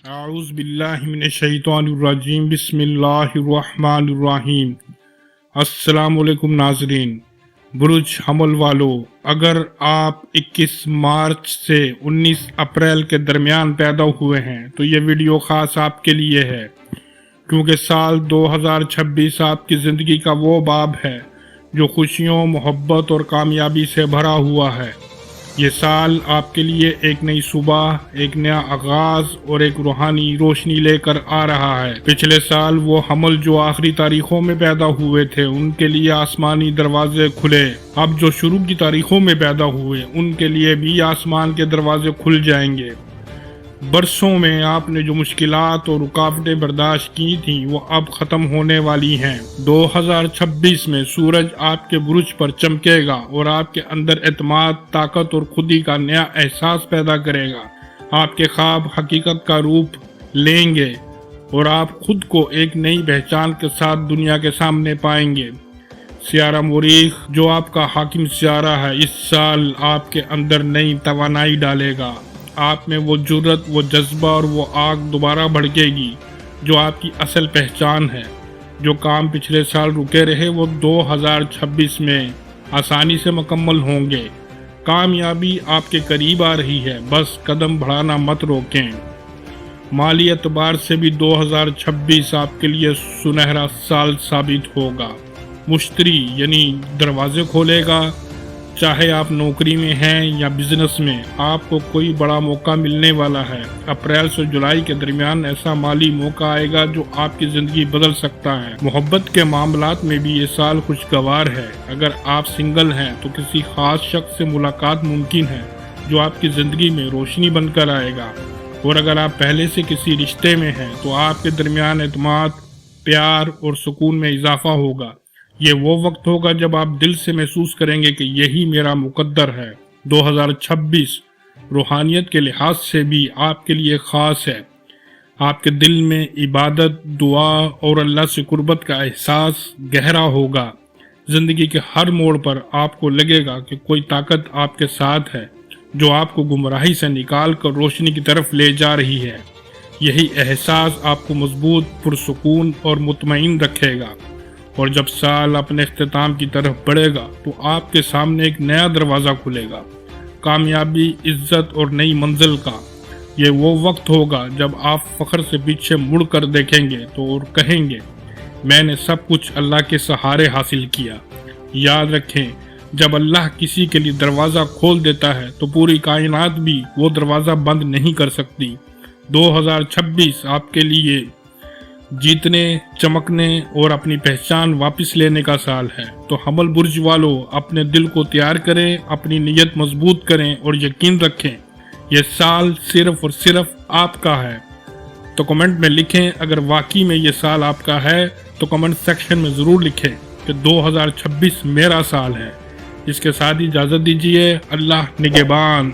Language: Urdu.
اعوذ باللہ من الشیطان الرجیم بسم اللہ الرحمن الرحیم۔ السلام علیکم ناظرین۔ برج حمل والو، اگر آپ 21 مارچ سے 19 اپریل کے درمیان پیدا ہوئے ہیں تو یہ ویڈیو خاص آپ کے لیے ہے، کیونکہ سال 2026 آپ کی زندگی کا وہ باب ہے جو خوشیوں، محبت اور کامیابی سے بھرا ہوا ہے۔ یہ سال آپ کے لیے ایک نئی صبح، ایک نیا آغاز اور ایک روحانی روشنی لے کر آ رہا ہے۔ پچھلے سال وہ حمل جو آخری تاریخوں میں پیدا ہوئے تھے ان کے لیے آسمانی دروازے کھلے، اب جو شروع کی تاریخوں میں پیدا ہوئے ان کے لیے بھی آسمان کے دروازے کھل جائیں گے۔ برسوں میں آپ نے جو مشکلات اور رکاوٹیں برداشت کی تھیں وہ اب ختم ہونے والی ہیں۔ 2026 میں سورج آپ کے برج پر چمکے گا اور آپ کے اندر اعتماد، طاقت اور خودی کا نیا احساس پیدا کرے گا۔ آپ کے خواب حقیقت کا روپ لیں گے اور آپ خود کو ایک نئی پہچان کے ساتھ دنیا کے سامنے پائیں گے۔ سیارہ مریخ جو آپ کا حاکم سیارہ ہے، اس سال آپ کے اندر نئی توانائی ڈالے گا۔ آپ میں وہ جرأت، وہ جذبہ اور وہ آگ دوبارہ بھڑکے گی جو آپ کی اصل پہچان ہے۔ جو کام پچھلے سال رکے رہے وہ 2026 میں آسانی سے مکمل ہوں گے۔ کامیابی آپ کے قریب آ رہی ہے، بس قدم بڑھانا مت روکیں۔ مالی اعتبار سے بھی 2026 آپ کے لیے سنہرا سال ثابت ہوگا۔ مشتری یعنی دروازے کھولے گا، چاہے آپ نوکری میں ہیں یا بزنس میں، آپ کو کوئی بڑا موقع ملنے والا ہے۔ اپریل سے جولائی کے درمیان ایسا مالی موقع آئے گا جو آپ کی زندگی بدل سکتا ہے۔ محبت کے معاملات میں بھی یہ سال خوشگوار ہے۔ اگر آپ سنگل ہیں تو کسی خاص شخص سے ملاقات ممکن ہے جو آپ کی زندگی میں روشنی بن کر آئے گا، اور اگر آپ پہلے سے کسی رشتے میں ہیں تو آپ کے درمیان اعتماد، پیار اور سکون میں اضافہ ہوگا۔ یہ وہ وقت ہوگا جب آپ دل سے محسوس کریں گے کہ یہی میرا مقدر ہے۔ 2026 روحانیت کے لحاظ سے بھی آپ کے لیے خاص ہے۔ آپ کے دل میں عبادت، دعا اور اللہ سے قربت کا احساس گہرا ہوگا۔ زندگی کے ہر موڑ پر آپ کو لگے گا کہ کوئی طاقت آپ کے ساتھ ہے جو آپ کو گمراہی سے نکال کر روشنی کی طرف لے جا رہی ہے۔ یہی احساس آپ کو مضبوط، پرسکون اور مطمئن رکھے گا، اور جب سال اپنے اختتام کی طرف بڑھے گا تو آپ کے سامنے ایک نیا دروازہ کھلے گا، کامیابی، عزت اور نئی منزل کا۔ یہ وہ وقت ہوگا جب آپ فخر سے پیچھے مڑ کر دیکھیں گے تو اور کہیں گے، میں نے سب کچھ اللہ کے سہارے حاصل کیا۔ یاد رکھیں، جب اللہ کسی کے لیے دروازہ کھول دیتا ہے تو پوری کائنات بھی وہ دروازہ بند نہیں کر سکتی۔ 2026 آپ کے لیے جیتنے، چمکنے اور اپنی پہچان واپس لینے کا سال ہے۔ تو حمل برج والو، اپنے دل کو تیار کریں، اپنی نیت مضبوط کریں اور یقین رکھیں یہ سال صرف اور صرف آپ کا ہے۔ تو کمنٹ میں لکھیں، اگر واقعی میں یہ سال آپ کا ہے تو کمنٹ سیکشن میں ضرور لکھیں کہ 2026 میرا سال ہے۔ اس کے ساتھ اجازت دیجیے، اللہ نگہبان۔